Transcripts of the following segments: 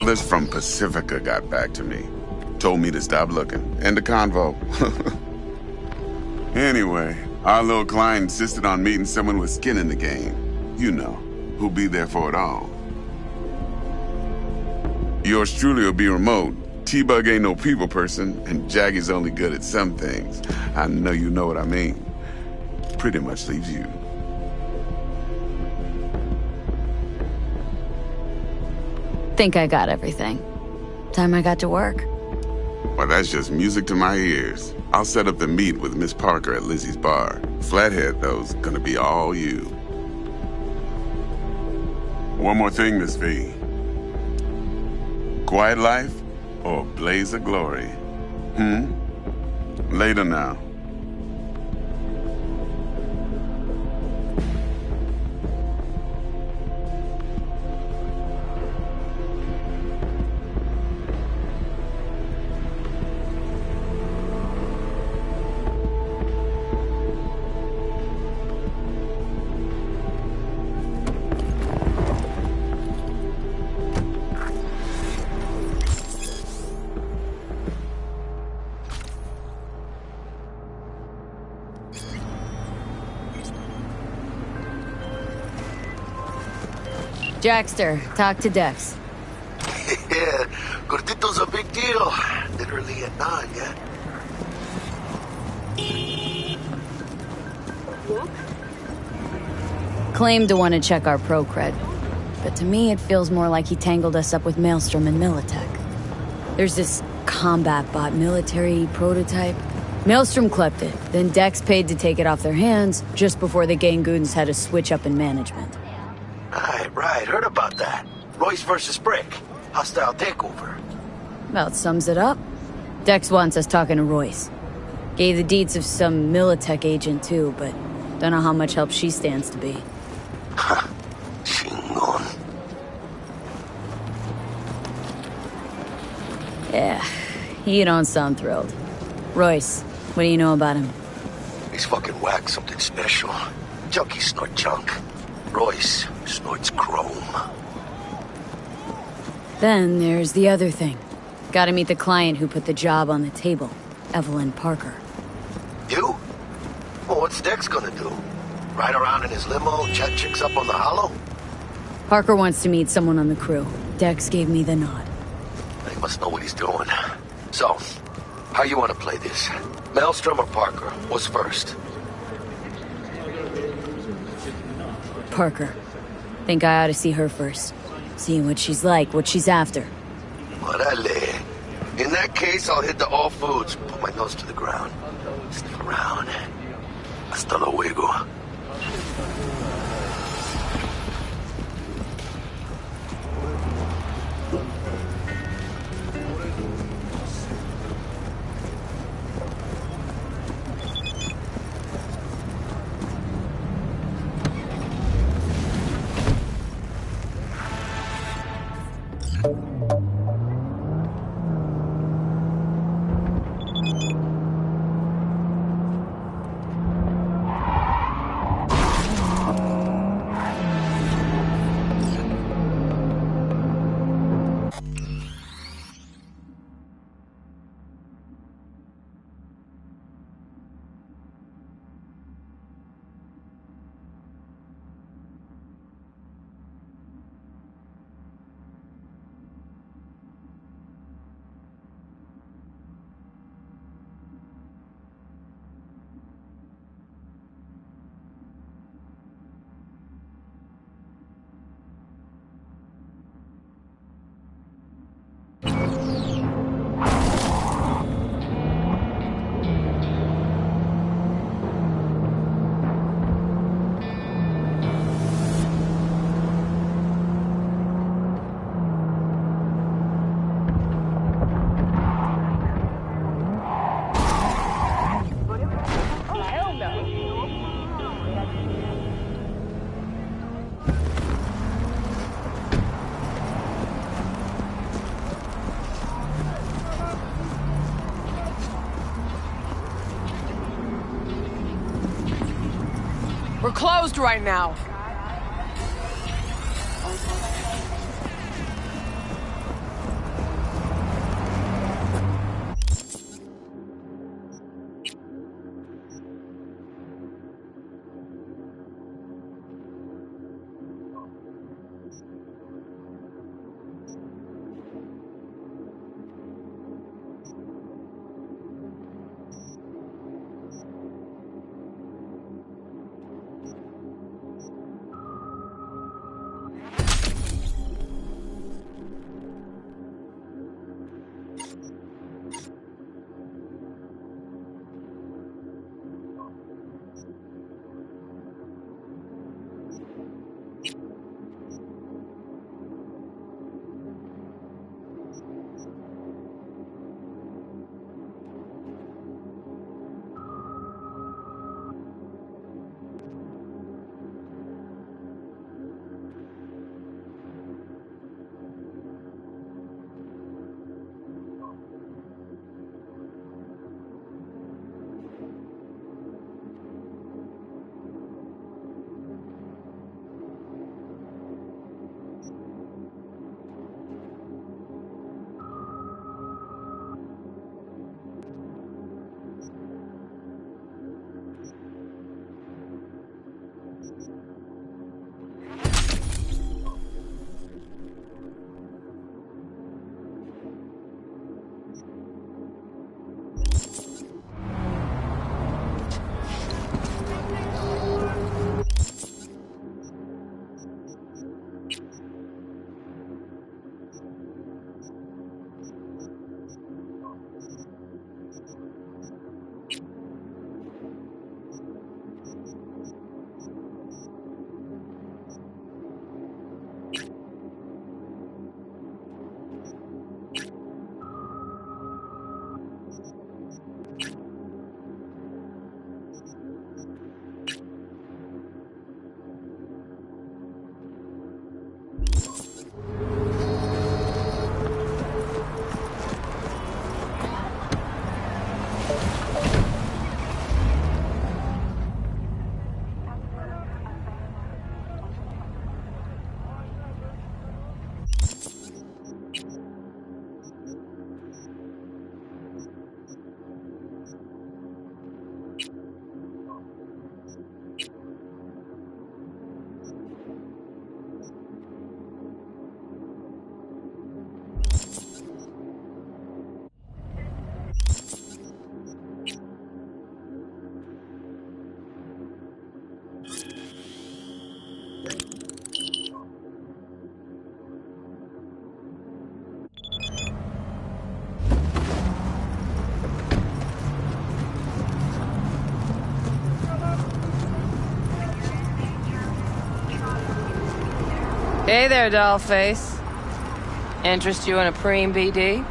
List from Pacifica got back to me. Told me to stop looking. End the convo. Anyway, our little client insisted on meeting someone with skin in the game. You know, who'll be there for it all. Yours truly will be remote. T-Bug ain't no people person, and Jaggy's only good at some things. I know you know what I mean. Pretty much leaves you. Think I got everything. Time I got to work. Well, that's just music to my ears. I'll set up the meet with Miss Parker at Lizzie's bar. Flathead, though's gonna be all you. One more thing, Miss V. Quiet life or blaze of glory? Later now. Jackster, talk to Dex. Yeah, Gordito's a big deal. Literally at 9, yeah? Claimed to want to check our pro cred, but to me it feels more like he tangled us up with Maelstrom and Militech. There's this combat bot military prototype. Maelstrom clept it, then Dex paid to take it off their hands just before the Gangoons had a switch up in management. Right, heard about that. Royce versus Brick. Hostile takeover. About sums it up. Dex wants us talking to Royce. Gave the deets of some Militech agent too, but don't know how much help she stands to be. Ha. Chingon. Yeah, he don't sound thrilled. Royce, what do you know about him? He's fucking whack, something special. Junkies snort junk. Royce snorts chrome. Then there's the other thing. Gotta meet the client who put the job on the table, Evelyn Parker. You? Well, what's Dex gonna do? Ride around in his limo, chat chicks up on the hollow? Parker wants to meet someone on the crew. Dex gave me the nod. He must know what he's doing. So, how you want to play this? Maelstrom or Parker? What's first? Parker. Think I ought to see her first. See what she's like, what she's after. Orale. In that case, I'll hit the all foods. Put my nose to the ground. Sniff around. Hasta luego. We're closed right now. Hey there, dollface. Interest you in a preem BD?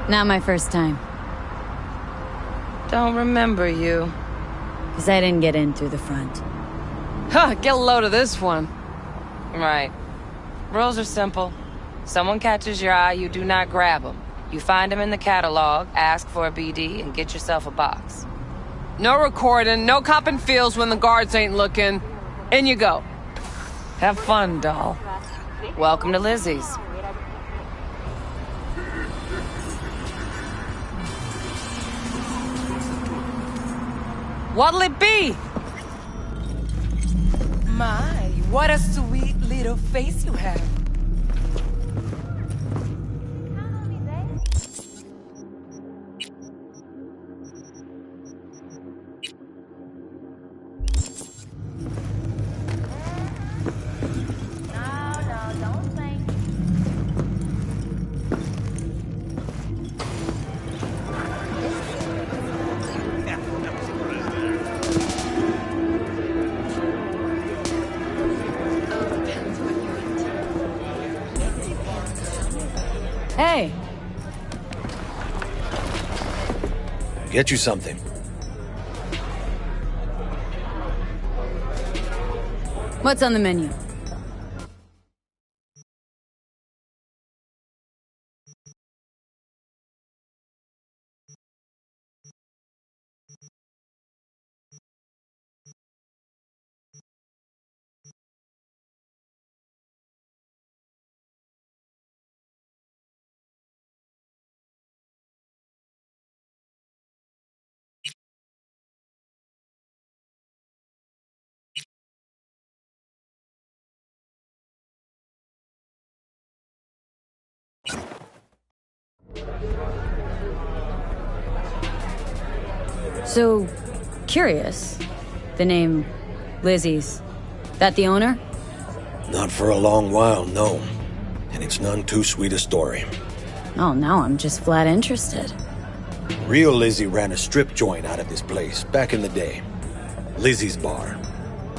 Not my first time. Don't remember you. Because I didn't get in through the front. Huh, get a load of this one. Right. Rules are simple. Someone catches your eye, you do not grab them. You find them in the catalog, ask for a BD, and get yourself a box. No recording, no copping feels when the guards ain't looking. In you go. Have fun, doll. Welcome to Lizzie's. What'll it be? My, what a sweet little face you have. Hey! Get you something. What's on the menu? So, curious. The name Lizzie's. That the owner? Not for a long while, no. And it's none too sweet a story. Oh, now I'm just flat interested. Real Lizzie ran a strip joint out of this place back in the day. Lizzie's Bar.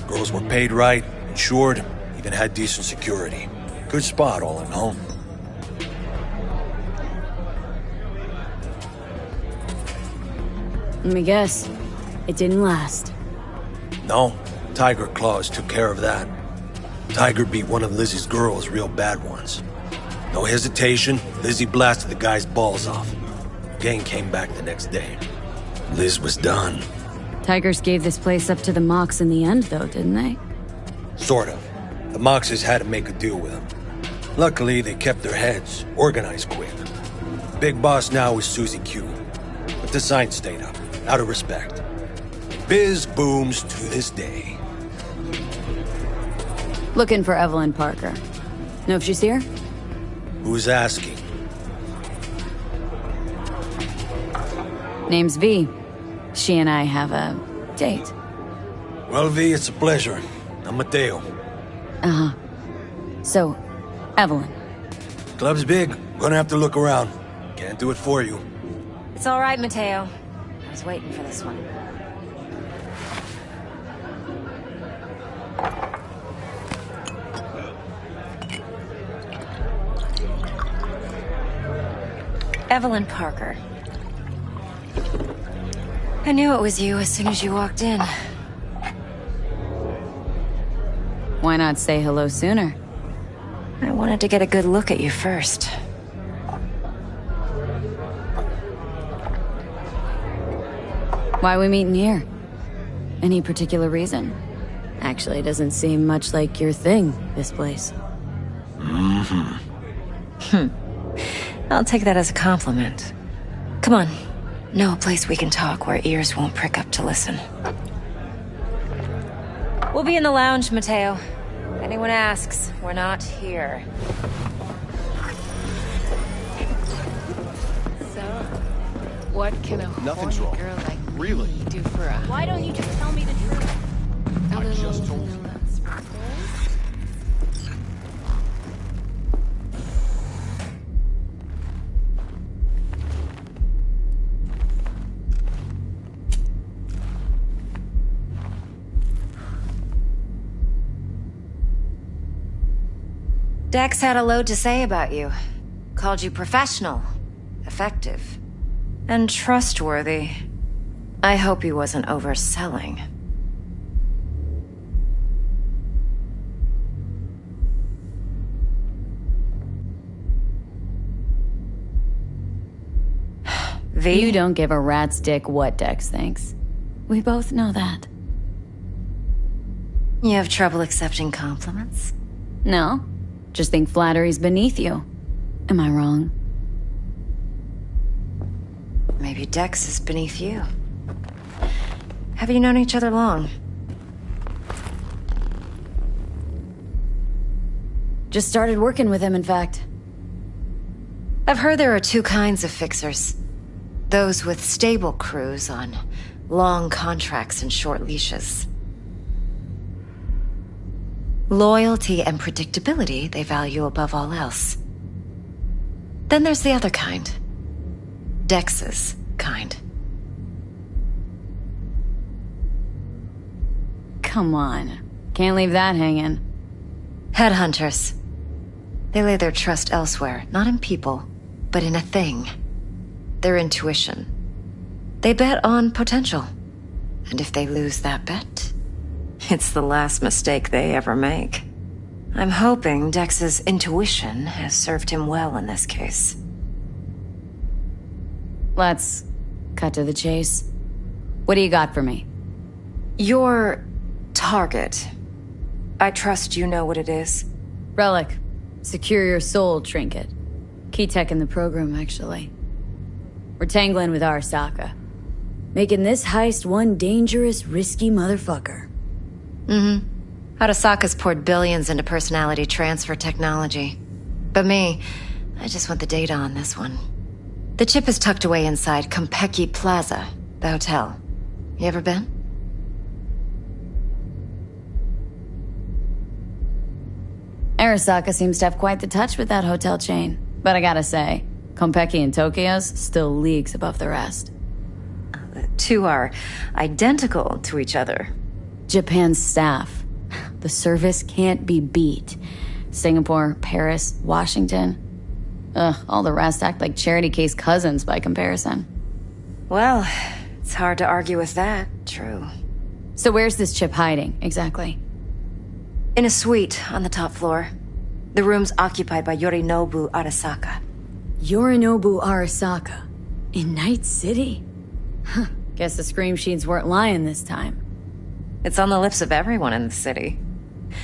Girls were paid right, insured, even had decent security. Good spot, all in all. Let me guess. It didn't last. No, Tiger Claws took care of that. Tiger beat one of Lizzie's girls real bad once. No hesitation, Lizzie blasted the guy's balls off. Gang came back the next day. Liz was done. Tigers gave this place up to the Mox in the end, though, didn't they? Sort of. The Moxes had to make a deal with them. Luckily, they kept their heads, organized quick. Big boss now is Susie Q. But the sign stayed up, out of respect. Biz booms to this day. Looking for Evelyn Parker. Know if she's here? Who's asking? Name's V. She and I have a date. Well, V, it's a pleasure. I'm Mateo. Uh-huh. So, Evelyn. Club's big. Gonna have to look around. Can't do it for you. It's all right, Mateo. I was waiting for this one. Evelyn Parker. I knew it was you as soon as you walked in. Why not say hello sooner? I wanted to get a good look at you first. Why are we meeting here? Any particular reason? Actually, it doesn't seem much like your thing, this place. I'll take that as a compliment. Come on. Know a place we can talk where ears won't prick up to listen. We'll be in the lounge, Mateo. If anyone asks, we're not here. So, what can a Nothing's horny wrong. girl like Really? me do for a... Why don't you just tell me the truth? a little just told you. vanilla sprinkles? Dex had a load to say about you. Called you professional, effective, and trustworthy. I hope he wasn't overselling. V? You don't give a rat's dick what Dex thinks. We both know that. You have trouble accepting compliments? No, just think flattery's beneath you. Am I wrong? Maybe Dex is beneath you. Have you known each other long? Just started working with him, in fact. I've heard there are two kinds of fixers. Those with stable crews on long contracts and short leashes. Loyalty and predictability they value above all else. Then there's the other kind. Dex's kind. Come on. Can't leave that hanging. Headhunters. They lay their trust elsewhere, not in people, but in a thing. Their intuition. They bet on potential. And if they lose that bet, it's the last mistake they ever make. I'm hoping Dex's intuition has served him well in this case. Let's cut to the chase. What do you got for me? Your target. I trust you know what it is. Relic. Secure your soul trinket. Key tech in the program, actually. We're tangling with Arasaka. Making this heist one dangerous, risky motherfucker. Arasaka's poured billions into personality transfer technology. But me, I just want the data on this one. The chip is tucked away inside Konpeki Plaza, the hotel. You ever been? Arasaka seems to have quite the touch with that hotel chain. But I gotta say, Konpeki in Tokyo's still leagues above the rest. The two are identical to each other. Japan's staff. The service can't be beat. Singapore, Paris, Washington. All the rest act like charity case cousins by comparison. Well, it's hard to argue with that, true. So where's this chip hiding, exactly? In a suite on the top floor. The room's occupied by Yorinobu Arasaka. Yorinobu Arasaka? In Night City? Huh. Guess the scream sheets weren't lying this time. It's on the lips of everyone in the city.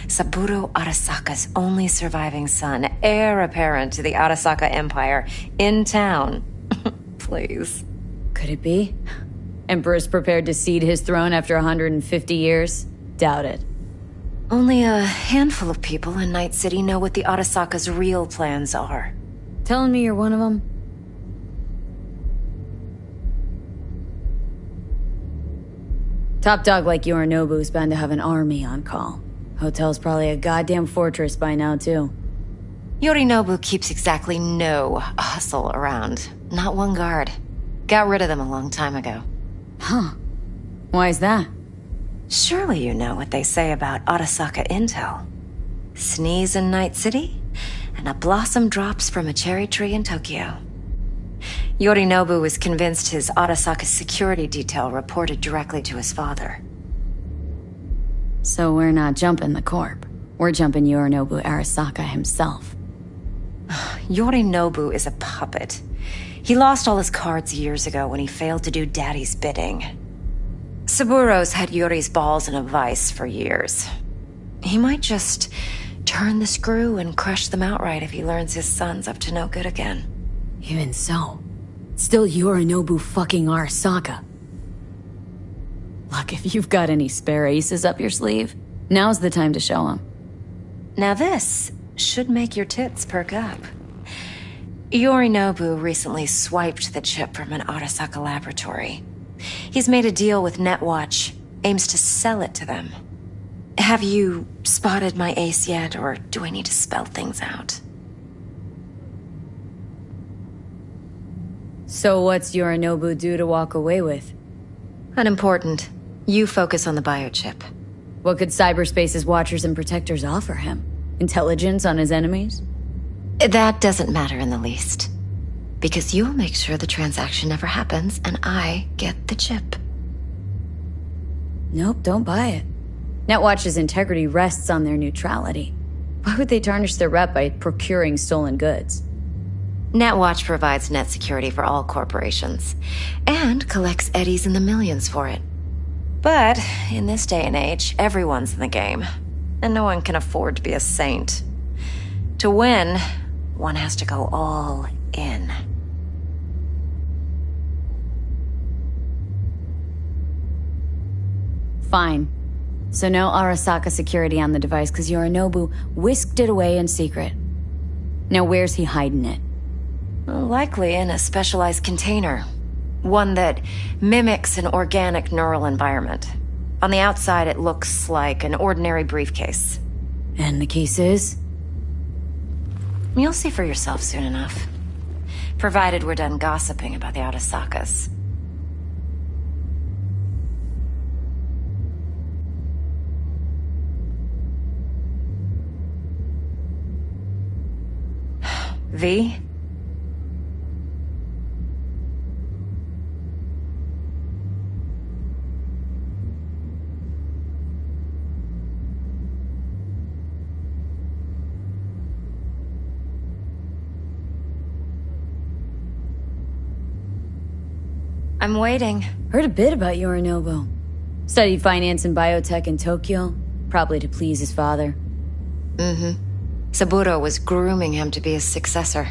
Saburo Arasaka's only surviving son, heir apparent to the Arasaka Empire, in town. Please. Could it be? Emperor's prepared to cede his throne after 150 years? Doubt it. Only a handful of people in Night City know what the Arasaka's real plans are. Telling me you're one of them? Top dog like Yorinobu's bound to have an army on call. Hotel's probably a goddamn fortress by now, too. Yorinobu keeps exactly no hustle around. Not one guard. Got rid of them a long time ago. Huh. Why is that? Surely you know what they say about Arasaka intel. Sneeze in Night City, and a blossom drops from a cherry tree in Tokyo. Yorinobu was convinced his Arasaka security detail reported directly to his father. So we're not jumping the corp. We're jumping Yorinobu Arasaka himself. Yorinobu is a puppet. He lost all his cards years ago when he failed to do Daddy's bidding. Saburo's had Yuri's balls in a vice for years. He might just turn the screw and crush them outright if he learns his son's up to no good again. Even so, still Yorinobu fucking Arasaka. Look, if you've got any spare aces up your sleeve, now's the time to show them. Now this should make your tits perk up. Yorinobu recently swiped the chip from an Arasaka laboratory. He's made a deal with Netwatch, aims to sell it to them. Have you spotted my ace yet, or do I need to spell things out? So what's Yorinobu due to walk away with? Unimportant. You focus on the biochip. What could cyberspace's watchers and protectors offer him? Intelligence on his enemies? That doesn't matter in the least. Because you'll make sure the transaction never happens, and I get the chip. Nope, don't buy it. Netwatch's integrity rests on their neutrality. Why would they tarnish their rep by procuring stolen goods? Netwatch provides net security for all corporations, and collects eddies in the millions for it. But in this day and age, everyone's in the game, and no one can afford to be a saint. To win, one has to go all in. Fine. So no Arasaka security on the device because Yorinobu whisked it away in secret. Now where's he hiding it? Likely in a specialized container. One that mimics an organic neural environment. On the outside, it looks like an ordinary briefcase. And the case is? You'll see for yourself soon enough. Provided we're done gossiping about the Arasakas. V? I'm waiting. Heard a bit about Yorinobu. Studied finance and biotech in Tokyo, probably to please his father. Mm-hmm. Saburo was grooming him to be his successor.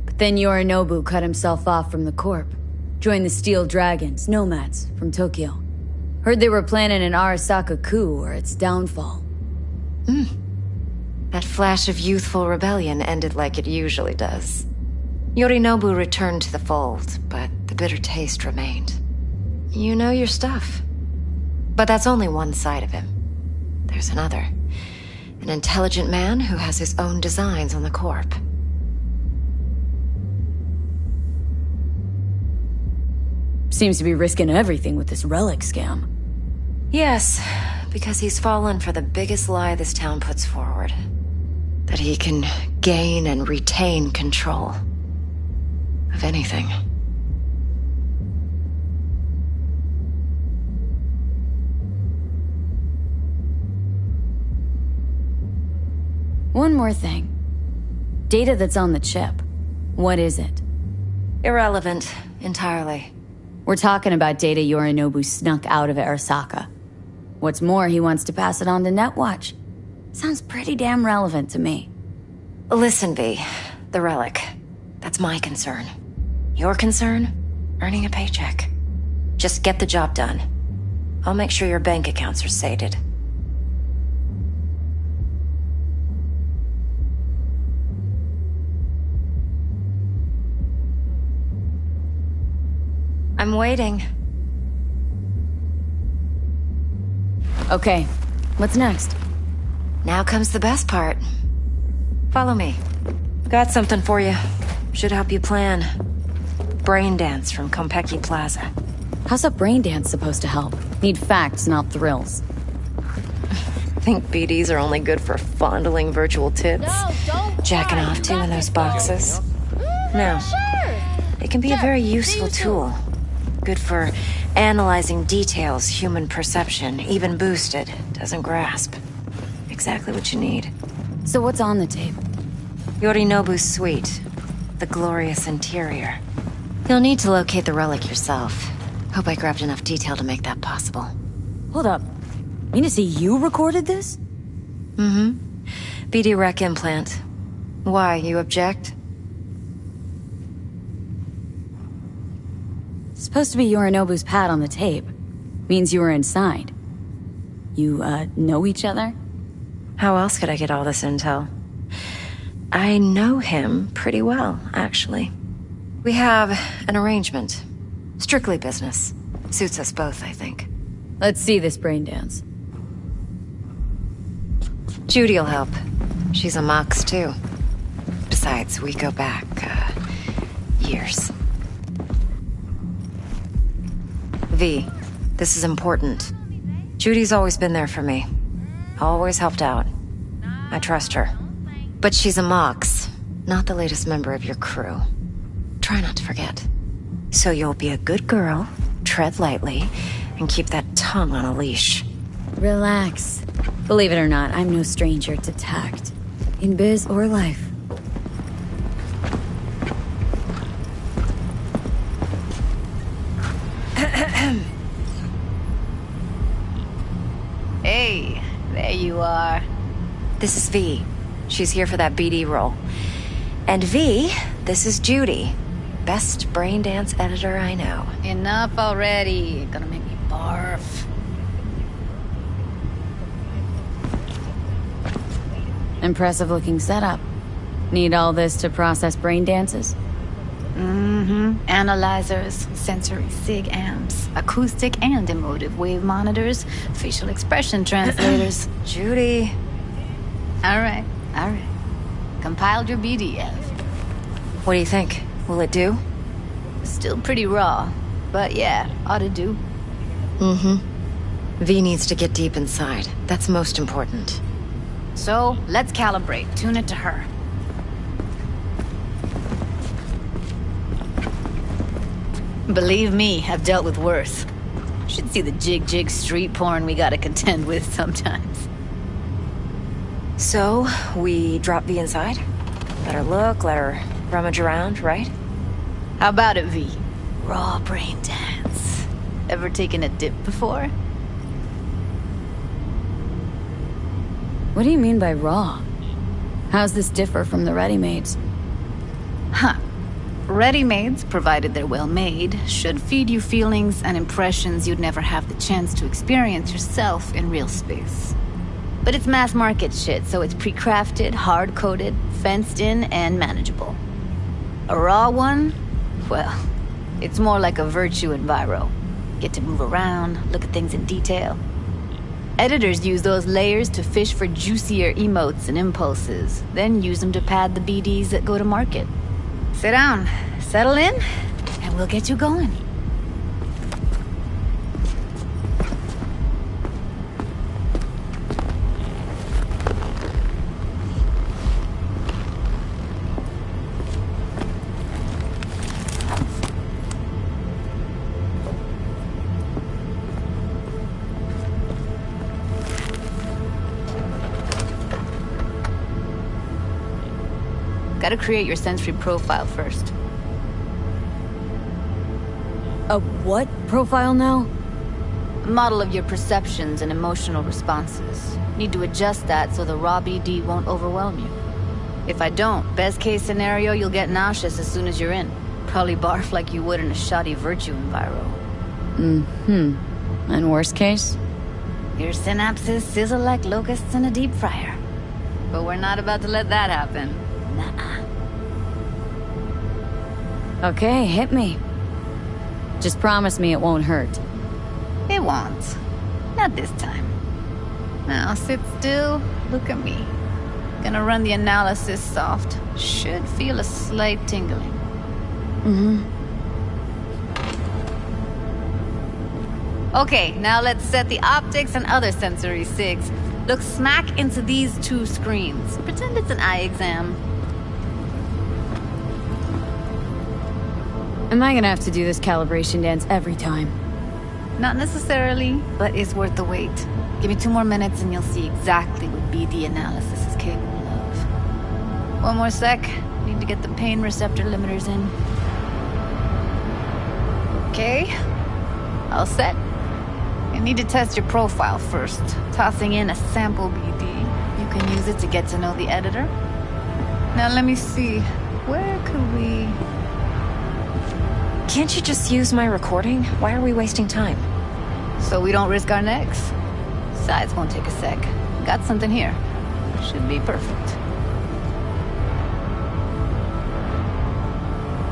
But then Yorinobu cut himself off from the Corp. Joined the Steel Dragons, nomads, from Tokyo. Heard they were planning an Arasaka coup or its downfall. That flash of youthful rebellion ended like it usually does. Yorinobu returned to the fold, but the bitter taste remained. You know your stuff. But that's only one side of him. There's another. An intelligent man who has his own designs on the Corp. Seems to be risking everything with this relic scam. Yes, because he's fallen for the biggest lie this town puts forward. That he can gain and retain control of anything. One more thing. Data that's on the chip. What is it? Irrelevant, entirely. We're talking about data Yorinobu snuck out of Arasaka. What's more, he wants to pass it on to Netwatch. Sounds pretty damn relevant to me. Listen, V. The relic. That's my concern. Your concern? Earning a paycheck. Just get the job done. I'll make sure your bank accounts are sated. I'm waiting. Okay, what's next? Now comes the best part. Follow me. Got something for you. Should help you plan. Brain dance from Konpeki Plaza. How's a brain dance supposed to help? Need facts, not thrills. Think BDs are only good for fondling virtual tits? Jacking off to in those boxes? No. It can be a very useful tool. Good for analyzing details human perception, even boosted, doesn't grasp. Exactly what you need. So what's on the tape? Yorinobu's suite. The glorious interior. You'll need to locate the relic yourself. Hope I grabbed enough detail to make that possible. Hold up. Mean to say you recorded this? Mm-hmm. BD Rec implant. Why, you object? It's supposed to be Yorinobu's pad on the tape. Means you were inside. You, know each other? How else could I get all this intel? I know him pretty well, actually. We have an arrangement. Strictly business. Suits us both, I think. Let's see this brain dance. Judy'll help. She's a Mox, too. Besides, we go back, years. V, this is important. Judy's always been there for me. Always helped out. I trust her. But she's a Mox, not the latest member of your crew. Try not to forget. So you'll be a good girl, tread lightly, and keep that tongue on a leash. Relax. Believe it or not, I'm no stranger to tact. In biz or life. Hey, there you are. This is V. She's here for that BD role. And V, this is Judy. Best brain dance editor I know. Enough already. Gonna make me barf. Impressive looking setup. Need all this to process brain dances? Analyzers, sensory sig amps, acoustic and emotive wave monitors, facial expression translators. Judy. Alright. Compiled your BDF. What do you think? Will it do? Still pretty raw, but yeah, ought to do. V needs to get deep inside. That's most important. So, let's calibrate. Tune it to her. Believe me, I've dealt with worse. Should see the jig street porn we gotta contend with sometimes. So, we drop V inside? Let her look, let her rummage around, right? How about it, V? Raw brain dance. Ever taken a dip before? What do you mean by raw? How's this differ from the ready-mades? Ready-mades, provided they're well made, should feed you feelings and impressions you'd never have the chance to experience yourself in real space. But it's mass market shit, so it's pre-crafted, hard-coded, fenced in, and manageable. A raw one? Well, it's more like a virtue enviro. Get to move around, look at things in detail. Editors use those layers to fish for juicier emotes and impulses, then use them to pad the BDs that go to market. Sit down, settle in, and we'll get you going. Gotta create your sensory profile first. A what profile now? A model of your perceptions and emotional responses. Need to adjust that so the raw BD won't overwhelm you. If I don't, best case scenario, you'll get nauseous as soon as you're in. Probably barf like you would in a shoddy virtue enviro. And worst case? Your synapses sizzle like locusts in a deep fryer. But we're not about to let that happen. Nuh-uh. Okay, hit me. Just promise me it won't hurt. It won't. Not this time. Now sit still, look at me. Gonna run the analysis soft. Should feel a slight tingling. Okay, now let's set the optics and other sensory sigs. Look smack into these two screens. Pretend it's an eye exam. Am I gonna have to do this calibration dance every time? Not necessarily, but it's worth the wait. Give me 2 more minutes and you'll see exactly what BD analysis is capable of. 1 more sec. Need to get the pain receptor limiters in. Okay. All set. You need to test your profile first. Tossing in a sample BD. You can use it to get to know the editor. Now let me see. Where could we... Can't you just use my recording? Why are we wasting time? So we don't risk our necks. Besides, won't take a sec. Got something here. Should be perfect.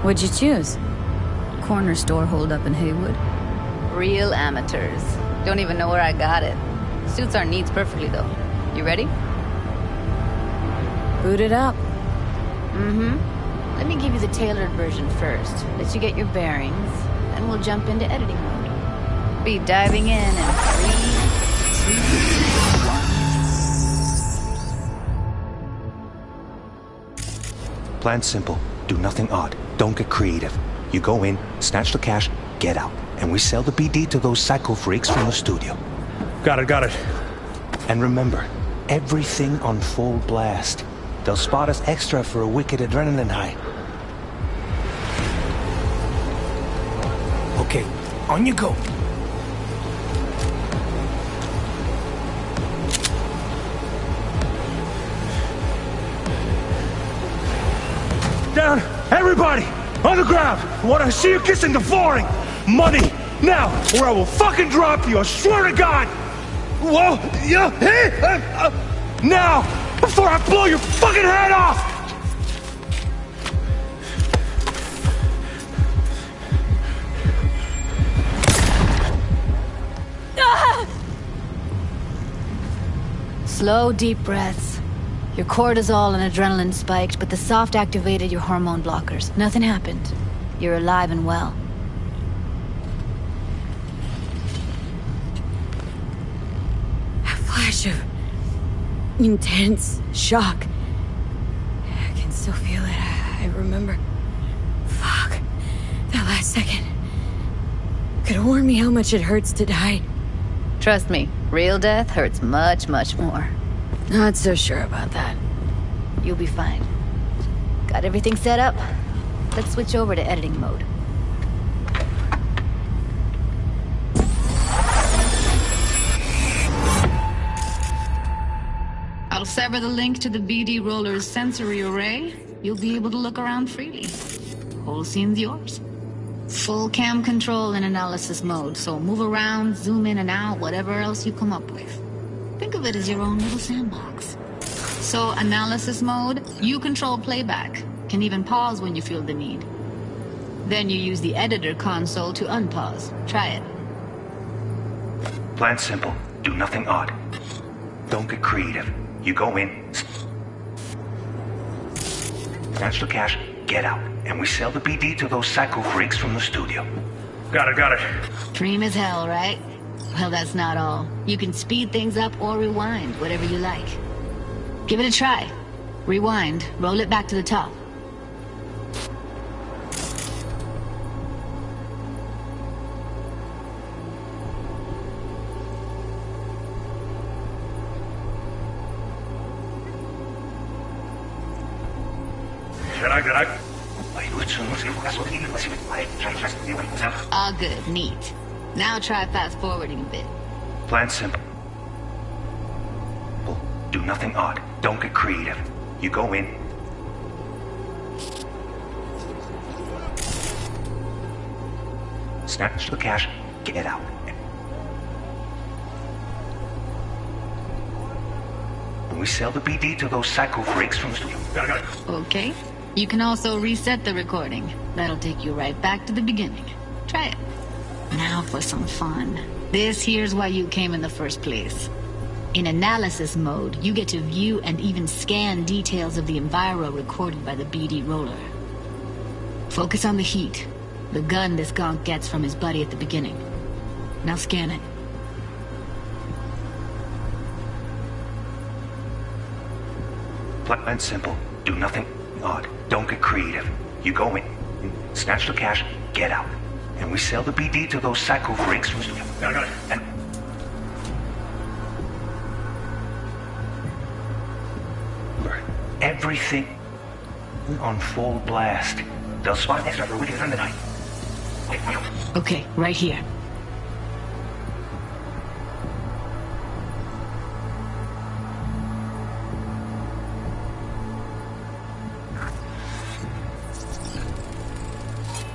What'd you choose? Corner store holdup in Haywood. Real amateurs. Don't even know where I got it. Suits our needs perfectly, though. You ready? Boot it up. Let me give you the tailored version first. Let you get your bearings. Then we'll jump into editing mode. Be diving in 3, 2, 1. Plan's simple. Do nothing odd. Don't get creative. You go in, snatch the cash, get out. And we sell the BD to those psycho freaks from the studio. Got it. And remember, everything on full blast. They'll spot us extra for a wicked adrenaline high. Okay, on you go. Down! Everybody! On the ground! I want to see you kissing the flooring! Money! Now! Or I will fucking drop you! I swear to God! Whoa! Yeah! Hey! Now! Before I blow your fucking head off! Slow, deep breaths. Your cortisol and adrenaline spiked, but the soft activated your hormone blockers. Nothing happened. You're alive and well. A flash of intense shock. I can still feel it. I remember. Fuck. That last second. Could have warned me how much it hurts to die. Trust me, real death hurts much, much more. Not so sure about that. You'll be fine. Got everything set up? Let's switch over to editing mode. I'll sever the link to the BD Roller's sensory array. You'll be able to look around freely. Whole scene's yours. Full cam control in analysis mode, so move around, zoom in and out, whatever else you come up with. Think of it as your own little sandbox. So, analysis mode, you control playback. Can even pause when you feel the need. Then you use the editor console to unpause. Try it. Plan's simple. Do nothing odd. Don't get creative. You go in, snatch the cash, get out. And we sell the BD to those psycho freaks from the studio. Got it. Dream as hell, right? Well, that's not all. You can speed things up or rewind, whatever you like. Give it a try. Rewind, roll it back to the top. All good, neat. Now try fast forwarding a bit. Plan simple. Do nothing odd. Don't get creative. You go in, snatch the cash, get out. And we sell the BD to those psycho freaks from the studio. Got it. Okay. You can also reset the recording. That'll take you right back to the beginning. Try it. Now for some fun. This here's why you came in the first place. In analysis mode, you get to view and even scan details of the enviro recorded by the BD roller. Focus on the heat, the gun this gonk gets from his buddy at the beginning. Now scan it. Plan simple. Do nothing odd. Don't get creative. You go in, snatch the cash, get out. And we sell the BD to those psycho freaks from the studio. Got it. And everything on full blast. They'll spot extra for a wicked run tonight. Okay, right here.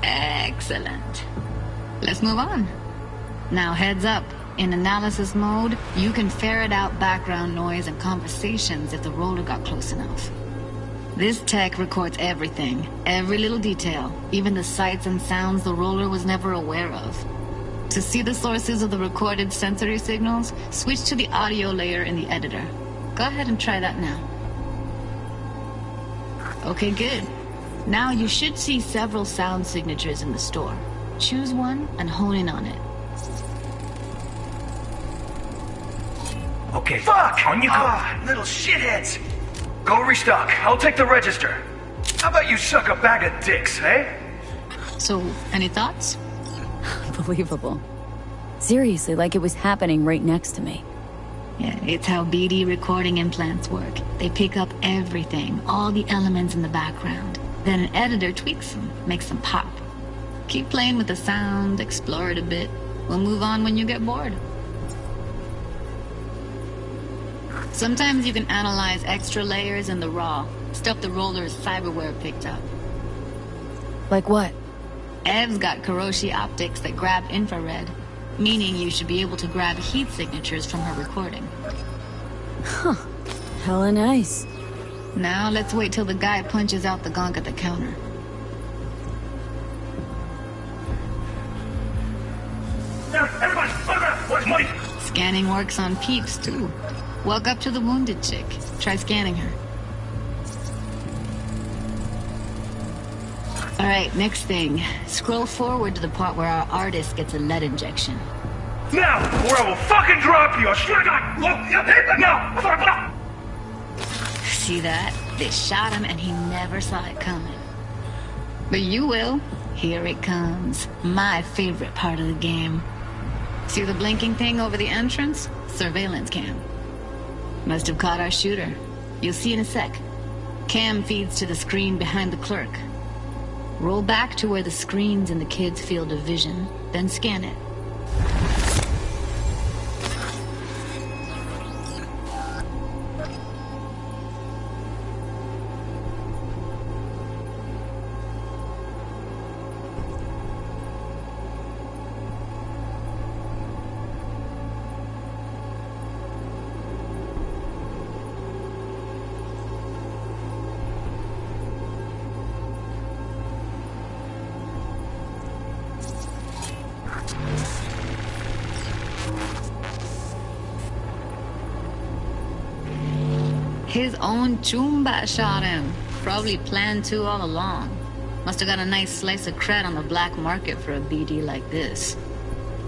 Excellent. Let's move on. Now heads up. In analysis mode, you can ferret out background noise and conversations if the roller got close enough. This tech records everything, every little detail, even the sights and sounds the roller was never aware of. To see the sources of the recorded sensory signals, switch to the audio layer in the editor. Go ahead and try that now. Okay, good. Now you should see several sound signatures in the store. Choose one and hone in on it. okay, fuck! On you go! Little shitheads! Go restock. I'll take the register. How about you suck a bag of dicks, eh? So, any thoughts? Unbelievable. Seriously, like it was happening right next to me. Yeah, it's how BD recording implants work. They pick up everything, all the elements in the background. Then an editor tweaks them, makes them pop. Keep playing with the sound, explore it a bit. We'll move on when you get bored. Sometimes you can analyze extra layers in the raw, stuff the roller's cyberware picked up. Like what? Ev's got Kiroshi optics that grab infrared, meaning you should be able to grab heat signatures from her recording. Huh. Hella nice. Now let's wait till the guy punches out the gunk at the counter. Now, everybody, photograph! What's money? Scanning works on peeps, too. Walk up to the wounded chick. Try scanning her. Alright, next thing. Scroll forward to the part where our artist gets a lead injection. Now, or I will fucking drop you! I swear to God! Now! See that? They shot him and he never saw it coming. But you will. Here it comes. My favorite part of the game. See the blinking thing over the entrance? Surveillance cam. Must have caught our shooter. You'll see in a sec. Cam feeds to the screen behind the clerk. Roll back to where the screen's in the kid's field of vision, then scan it. His own Chumba shot him. Probably planned to all along. Must have got a nice slice of cred on the black market for a BD like this.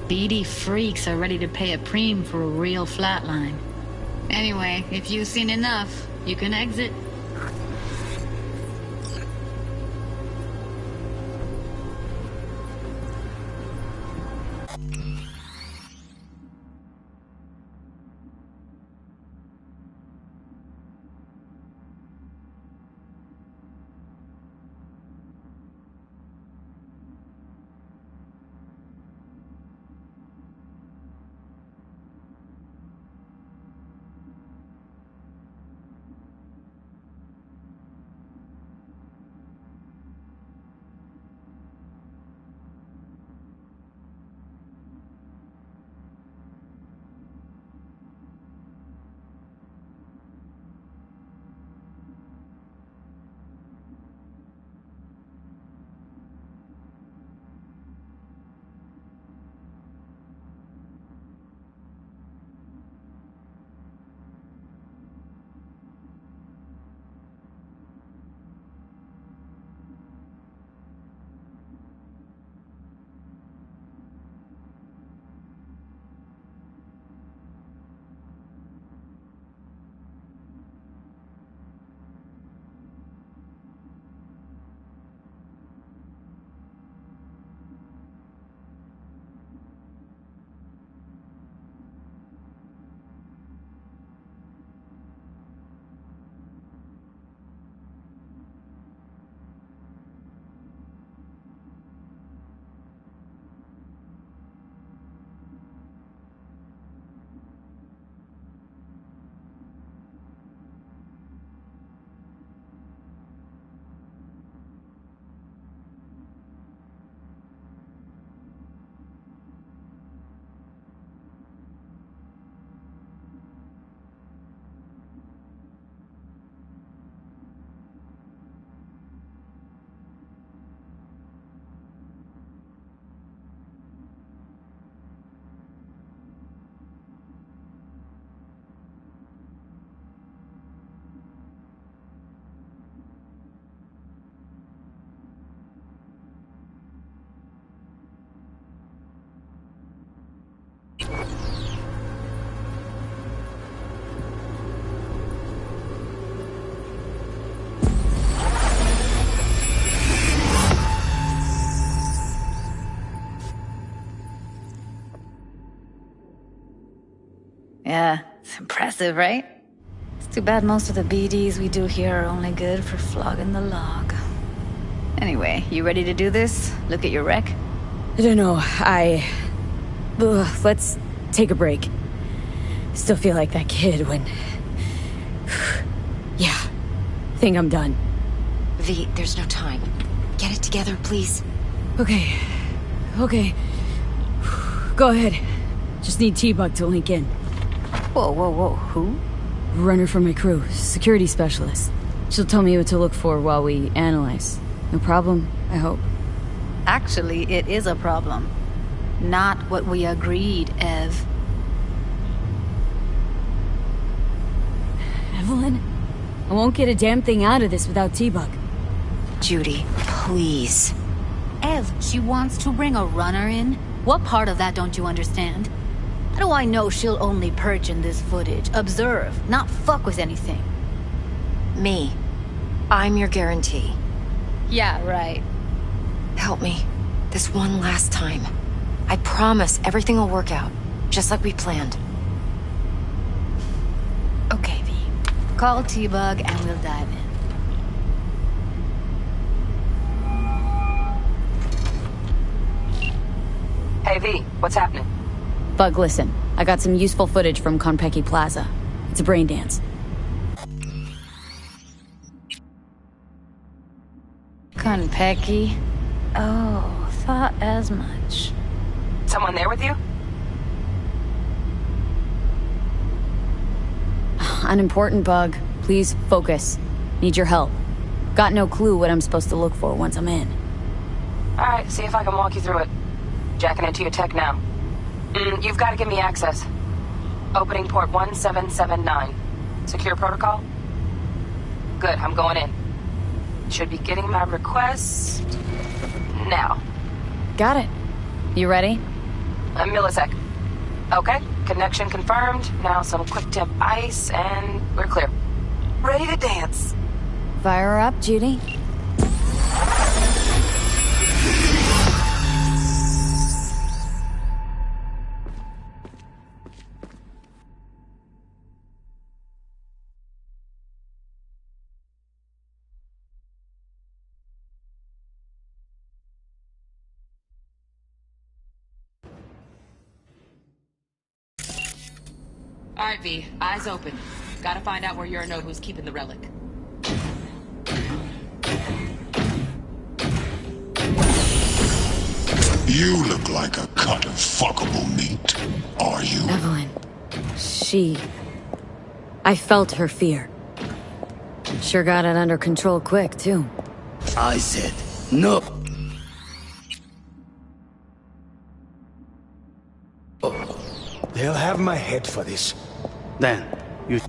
BD freaks are ready to pay a preem for a real flatline. Anyway, if you've seen enough, you can exit. Yeah, it's impressive, right? It's too bad most of the BDs we do here are only good for flogging the log. Anyway, you ready to do this? Look at your wreck? I don't know, let's take a break. Still feel like that kid when... Yeah, think I'm done. V, there's no time. Get it together, please. Okay. Go ahead. Just need T-Bug to link in. Whoa, who? Runner from my crew, security specialist. She'll tell me what to look for while we analyze. No problem, I hope. Actually, it is a problem. Not what we agreed, Ev. Evelyn? I won't get a damn thing out of this without T-Bug. Judy, please. Ev, she wants to bring a runner in? What part of that don't you understand? How do I know she'll only perch in this footage, observe, not fuck with anything? Me. I'm your guarantee. Yeah, right. Help me. This one last time. I promise everything will work out, just like we planned. Okay, V. Call T-Bug and we'll dive in. Hey, V, what's happening? Bug, listen. I got some useful footage from Konpeki Plaza. It's a brain dance. Konpeki? Oh, thought as much. Someone there with you? Unimportant, Bug. Please, focus. Need your help. Got no clue what I'm supposed to look for once I'm in. Alright, see if I can walk you through it. Jacking into your tech now. You've got to give me access. Opening port 1779. Secure protocol? Good, I'm going in. Should be getting my request... now. Got it. You ready? A millisec. Okay, connection confirmed. Now some quick temp ice, and we're clear. Ready to dance. Fire her up, Judy. Alright, V. Eyes open. Gotta find out where you're who's keeping the relic. You look like a cut of fuckable meat. Are you? Evelyn. I felt her fear. Sure got it under control quick, too. I said no. They'll have my head for this. Then, you